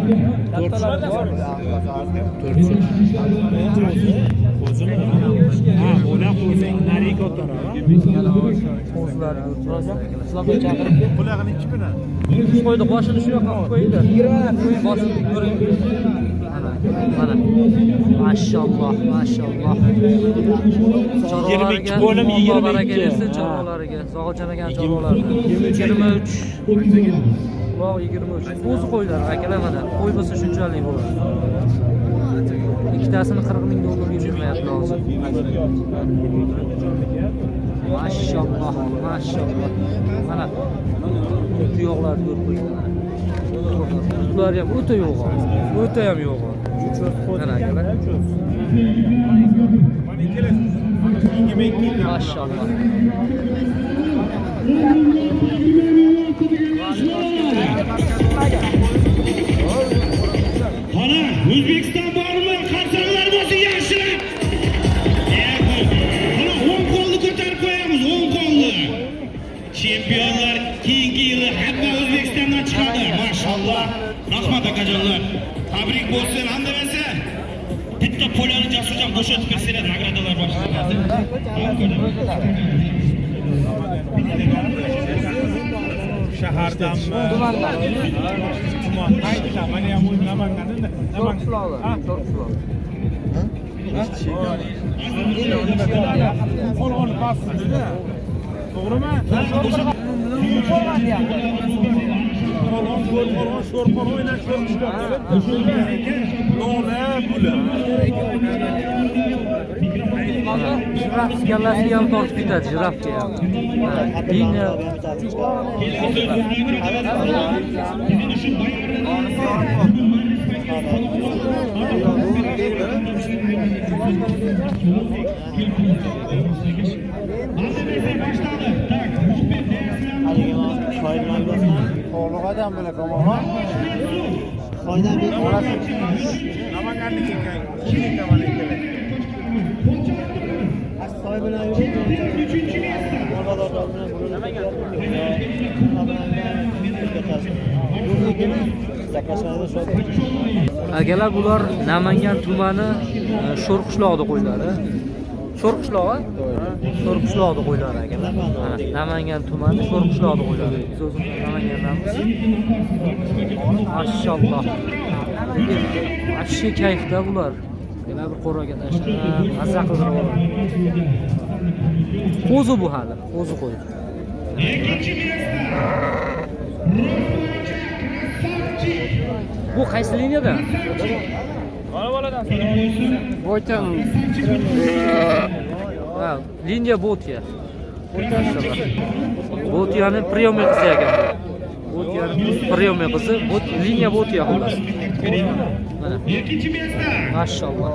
Ha, bo'la qo'zing, nari ko'taraman. Qo'zlar sizlarga chaqirib Qulog'ini 2 bilan. qo'ydi, boshini shu yoqqa qo'ydi. Bosib ko'ring. Mana. Mashalloh, mashalloh. 22 bo'lim 22. Baraka bersin chorvalariga. Sog'iljon aka chorvalari. 23. Voq 23. O'zi qo'ylar akalar mana. Qo'y bo'lsa shunchalik bo'ladi. Ikkitasini 40 ming dollarga bermayapti hozir. Mashalloh, mashalloh. Mana tuyoqlarni ko'rib qo'yinglar. Ular ham o'ta yo'q. O'ta ham yo'q. Mana akalar. Mashalloh. Ana O'zbekiston bormi? Qarsaklar bo'lsin yaxshilab. Ana 10 qo'lni ko'tarib qo'yamiz, 10 qo'lni. Chempionlar keyingi yili hamma O'zbekistondan chiqadi. Mashalloh. Rahmat akajonlar. Tabrik bo'lsin. Hamda esa bitta polani Jasurjon bo'shatib bersanglar, nagradalar boshlanadi. Shahardanmi? Tuman. Qayda? Mana ham o'z Namanganda. Qo'l bosdi-da. To'g'rimi? Qo'lon sho'rqon o'ynash Nola puli. Jiraf kallasiga ham tortib ketadi, jirafga ham. Linya Qo'lg'adan bilan qo'moq. Foyda bir orasi. Namanganniki ekan. Kichik tomon ekan. Soy bilan akalar, bular Namangan tumani Sho'rqishloqda qo'ylari. Sho'rqishloq-a? Sho'rqishloqda qo'ylari akalar. Mana Namangan tumani Sho'rqishloqda qo'ylari. Biz o'zimiz Namangandamiz. Mashalloh. Ashi kayfda bular. Yana bir qo'raga tashlab, mazza qildirib oladi. Qo'zi bu hali, qo'zi qo'y. Bu qaysi liniyada? Qora Boytan. Ha, liniya Botya. Botyani priyomli qizi ekan. Botyani priyomli qizi, liniya Botya xullas. Mana. Mashalloh.